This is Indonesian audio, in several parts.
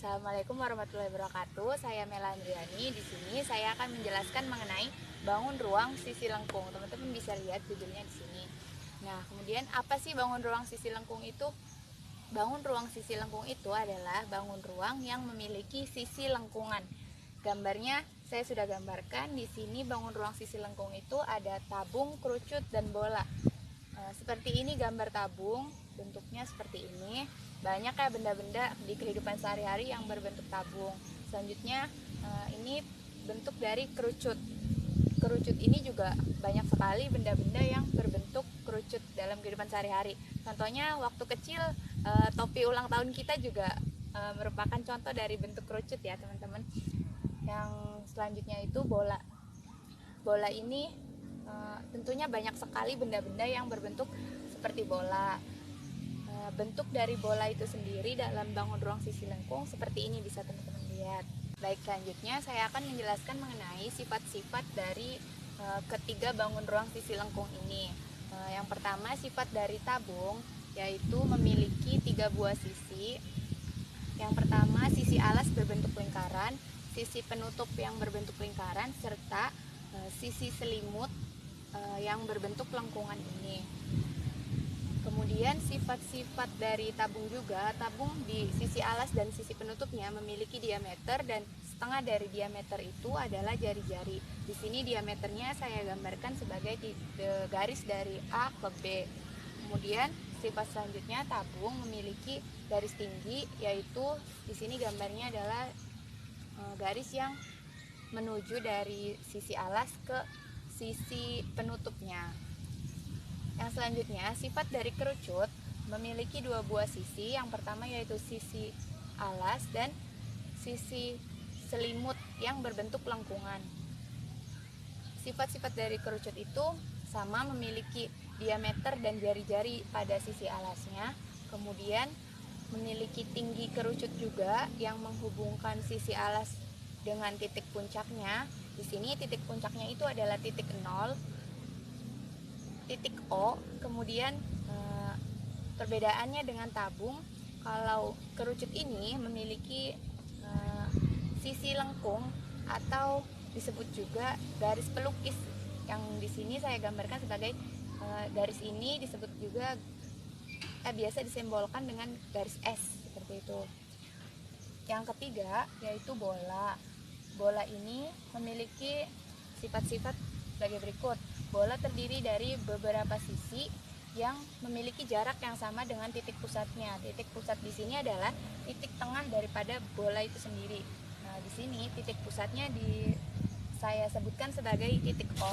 Assalamualaikum warahmatullahi wabarakatuh. Saya Mela Andriani. Di sini saya akan menjelaskan mengenai bangun ruang sisi lengkung. Teman-teman bisa lihat judulnya di sini. Nah, kemudian apa sih bangun ruang sisi lengkung itu? Bangun ruang sisi lengkung itu adalah bangun ruang yang memiliki sisi lengkungan. Gambarnya saya sudah gambarkan di sini. Bangun ruang sisi lengkung itu ada tabung, kerucut, dan bola. Seperti ini gambar tabung, bentuknya seperti ini. Banyak ya benda-benda di kehidupan sehari-hari yang berbentuk tabung. Selanjutnya ini bentuk dari kerucut. Kerucut ini juga banyak sekali benda-benda yang berbentuk kerucut dalam kehidupan sehari-hari. Contohnya waktu kecil topi ulang tahun kita juga merupakan contoh dari bentuk kerucut ya teman-teman. Yang selanjutnya itu bola. Bola ini tentunya banyak sekali benda-benda yang berbentuk seperti bola. Bentuk dari bola itu sendiri dalam bangun ruang sisi lengkung seperti ini, bisa teman-teman lihat. Baik, selanjutnya saya akan menjelaskan mengenai sifat-sifat dari ketiga bangun ruang sisi lengkung ini. Yang pertama, sifat dari tabung, yaitu memiliki 3 buah sisi. Yang pertama, sisi alas berbentuk lingkaran, sisi penutup yang berbentuk lingkaran, serta sisi selimut yang berbentuk lengkungan ini. Kemudian sifat-sifat dari tabung juga, tabung di sisi alas dan sisi penutupnya memiliki diameter, dan setengah dari diameter itu adalah jari-jari. Di sini diameternya saya gambarkan sebagai garis dari A ke B. Kemudian sifat selanjutnya, tabung memiliki garis tinggi, yaitu di sini gambarnya adalah garis yang menuju dari sisi alas ke sisi penutupnya. Yang selanjutnya, sifat dari kerucut memiliki 2 buah sisi. Yang pertama yaitu sisi alas dan sisi selimut yang berbentuk lengkungan. Sifat-sifat dari kerucut itu sama, memiliki diameter dan jari-jari pada sisi alasnya. Kemudian memiliki tinggi kerucut juga yang menghubungkan sisi alas dengan titik puncaknya. Di sini titik puncaknya itu adalah titik 0, titik O. Kemudian perbedaannya dengan tabung, kalau kerucut ini memiliki sisi lengkung atau disebut juga garis pelukis, yang di sini saya gambarkan sebagai garis ini disebut juga biasa disimbolkan dengan garis S seperti itu. Yang ketiga yaitu bola. Bola ini memiliki sifat-sifat sebagai berikut. Bola terdiri dari beberapa sisi yang memiliki jarak yang sama dengan titik pusatnya. Titik pusat di sini adalah titik tengah daripada bola itu sendiri. Nah, di sini titik pusatnya saya sebutkan sebagai titik O.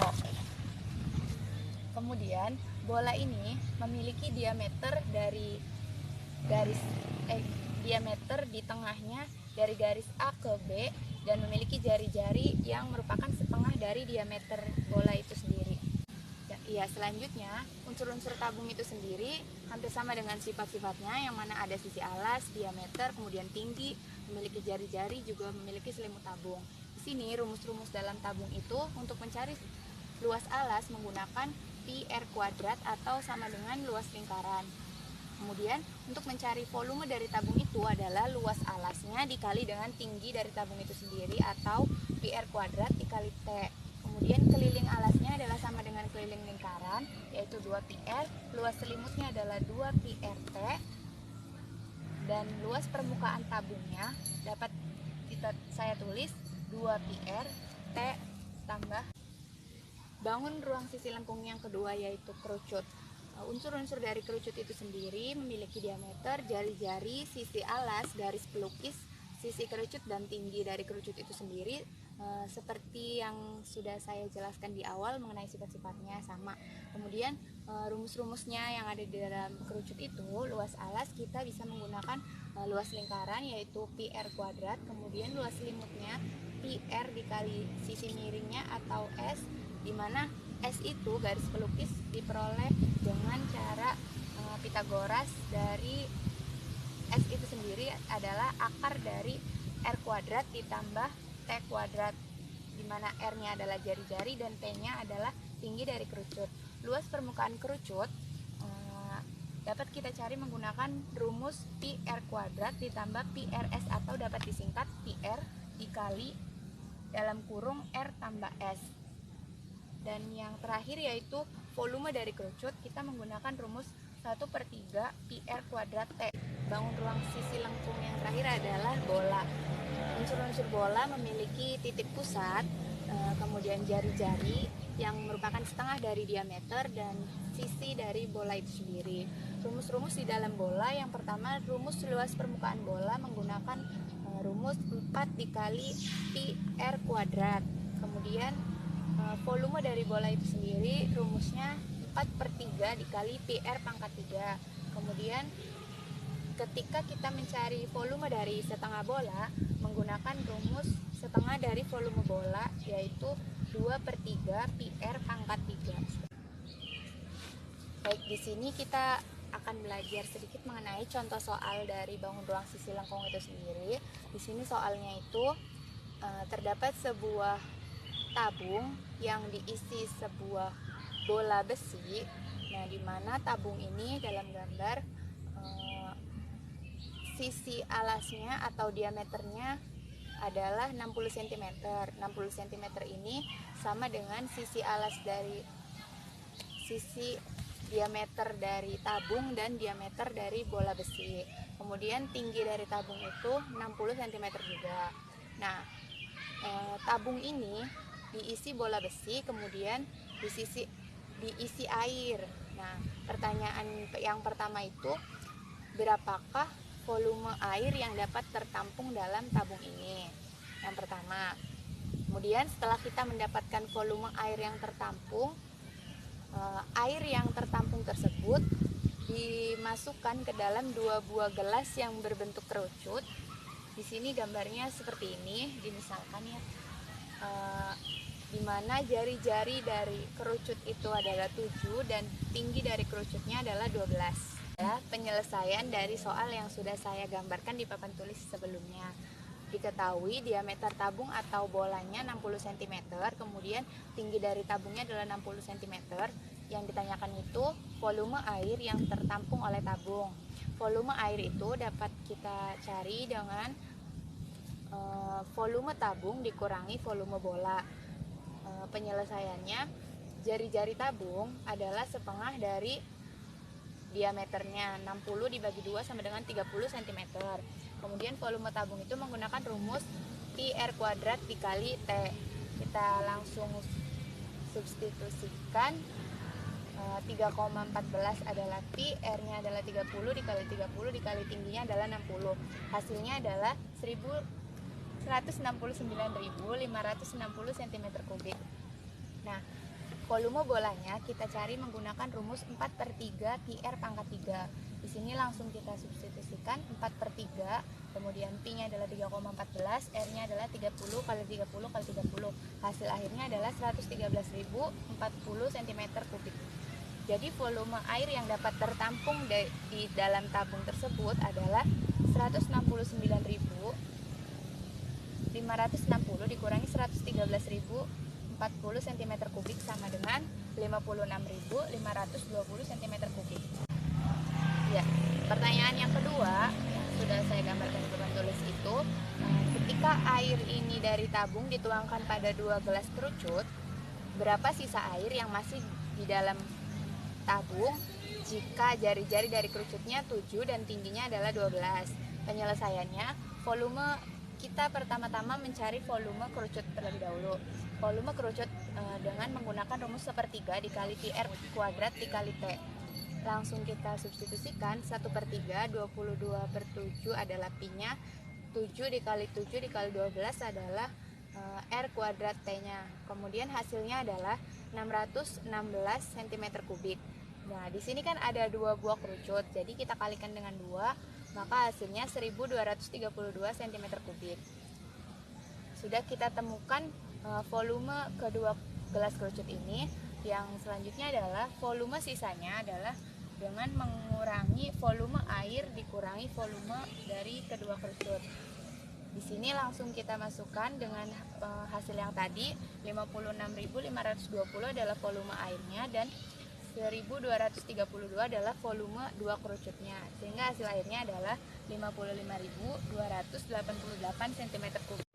Kemudian bola ini memiliki diameter dari diameter di tengahnya dari garis A ke B, dan memiliki jari-jari yang merupakan setengah dari diameter bola itu sendiri. Ya, selanjutnya unsur-unsur tabung itu sendiri hampir sama dengan sifat-sifatnya, yang mana ada sisi alas, diameter, kemudian tinggi, memiliki jari-jari, juga memiliki selimut tabung. Di sini rumus-rumus dalam tabung itu untuk mencari luas alas menggunakan pi r kuadrat atau sama dengan luas lingkaran. Kemudian untuk mencari volume dari tabung itu adalah luas alasnya dikali dengan tinggi dari tabung itu sendiri, atau pi r kuadrat dikali T. Kemudian keliling alasnya adalah sama dengan keliling lingkaran, yaitu 2πr. Luas selimutnya adalah 2πrt. Dan luas permukaan tabungnya dapat saya tulis 2πr T tambah bangun ruang sisi lengkung yang kedua yaitu kerucut. Unsur-unsur dari kerucut itu sendiri memiliki diameter, jari-jari, sisi alas, garis pelukis, sisi kerucut, dan tinggi dari kerucut itu sendiri. Seperti yang sudah saya jelaskan di awal mengenai sifat-sifatnya sama. Kemudian rumus-rumusnya yang ada di dalam kerucut itu, luas alas kita bisa menggunakan luas lingkaran yaitu pi r kuadrat, kemudian luas selimutnya pi r dikali sisi miringnya atau S, di mana S itu garis pelukis diperoleh dengan cara Pitagoras. Dari S itu sendiri adalah akar dari R kuadrat ditambah T kuadrat, di mana R-nya adalah jari-jari dan T-nya adalah tinggi dari kerucut. Luas permukaan kerucut dapat kita cari menggunakan rumus pi R kuadrat ditambah pi RS atau dapat disingkat pi R dikali dalam kurung R tambah S. Dan yang terakhir yaitu volume dari kerucut, kita menggunakan rumus 1/3 pi R kuadrat T. Bangun ruang sisi lengkung yang terakhir adalah bola. Unsur-unsur bola memiliki titik pusat, kemudian jari-jari yang merupakan setengah dari diameter dan sisi dari bola itu sendiri. Rumus-rumus di dalam bola, yang pertama rumus luas permukaan bola menggunakan rumus 4 dikali pi R kuadrat. Kemudian volume dari bola itu sendiri rumusnya 4/3 dikali pi R pangkat 3. Kemudian ketika kita mencari volume dari setengah bola menggunakan rumus setengah dari volume bola, yaitu 2/3 pi R pangkat 3. Baik, di sini kita akan belajar sedikit mengenai contoh soal dari bangun ruang sisi lengkung itu sendiri. Di sini soalnya itu terdapat sebuah tabung yang diisi sebuah bola besi. Nah, di mana tabung ini dalam gambar sisi alasnya atau diameternya adalah 60 cm. 60 cm ini sama dengan sisi alas dari sisi diameter dari tabung dan diameter dari bola besi. Kemudian tinggi dari tabung itu 60 cm juga. Nah, tabung ini diisi bola besi, kemudian diisi air. Nah, pertanyaan yang pertama itu, berapakah volume air yang dapat tertampung dalam tabung ini? Yang pertama. Kemudian setelah kita mendapatkan volume air yang tertampung, air yang tertampung tersebut dimasukkan ke dalam 2 buah gelas yang berbentuk kerucut. Di sini gambarnya seperti ini, dimisalkan ya, di mana jari-jari dari kerucut itu adalah 7 dan tinggi dari kerucutnya adalah 12. Penyelesaian dari soal yang sudah saya gambarkan di papan tulis sebelumnya. Diketahui diameter tabung atau bolanya 60 cm, kemudian tinggi dari tabungnya adalah 60 cm. Yang ditanyakan itu volume air yang tertampung oleh tabung. Volume air itu dapat kita cari dengan volume tabung dikurangi volume bola. Penyelesaiannya, jari-jari tabung adalah setengah dari diameternya, 60 dibagi 2 sama dengan 30 cm. Kemudian volume tabung itu menggunakan rumus pi R kuadrat dikali T. Kita langsung substitusikan, 3,14 adalah pi, R-nya adalah 30 dikali 30 dikali tingginya adalah 60. Hasilnya adalah 169.560 cm3. Nah, volume bolanya kita cari menggunakan rumus 4/3 pi R pangkat 3. Di sini langsung kita substitusikan 4/3, kemudian pi-nya adalah 3,14, R-nya adalah 30 kali 30 kali 30. Hasil akhirnya adalah 113.040 cm3. Jadi volume air yang dapat tertampung di dalam tabung tersebut adalah 160.560 dikurangi 113.040 cm3 sama dengan 56.520 cm3. Ya, pertanyaan yang kedua yang sudah saya gambarkan di papan tulis itu, ketika air ini dari tabung dituangkan pada 2 gelas kerucut, berapa sisa air yang masih di dalam tabung jika jari-jari dari kerucutnya 7 dan tingginya adalah 12? Penyelesaiannya, kita pertama-tama mencari volume kerucut terlebih dahulu. Volume kerucut dengan menggunakan rumus 1/3 dikali pi R kuadrat dikali T. Langsung kita substitusikan, 1/3, 22/7 adalah pi-nya, 7 dikali 7 dikali 12 adalah R kuadrat T-nya. Kemudian hasilnya adalah 616 cm3. Nah, di sini kan ada 2 buah kerucut, jadi kita kalikan dengan 2, maka hasilnya 1232 cm3. Sudah kita temukan volume kedua gelas kerucut ini. Yang selanjutnya adalah volume sisanya adalah dengan mengurangi volume air dikurangi volume dari kedua kerucut. Di sini langsung kita masukkan dengan hasil yang tadi, 56.520 adalah volume airnya dan 1232 adalah volume 2 kerucutnya, sehingga hasil airnya adalah 55.288 cm3.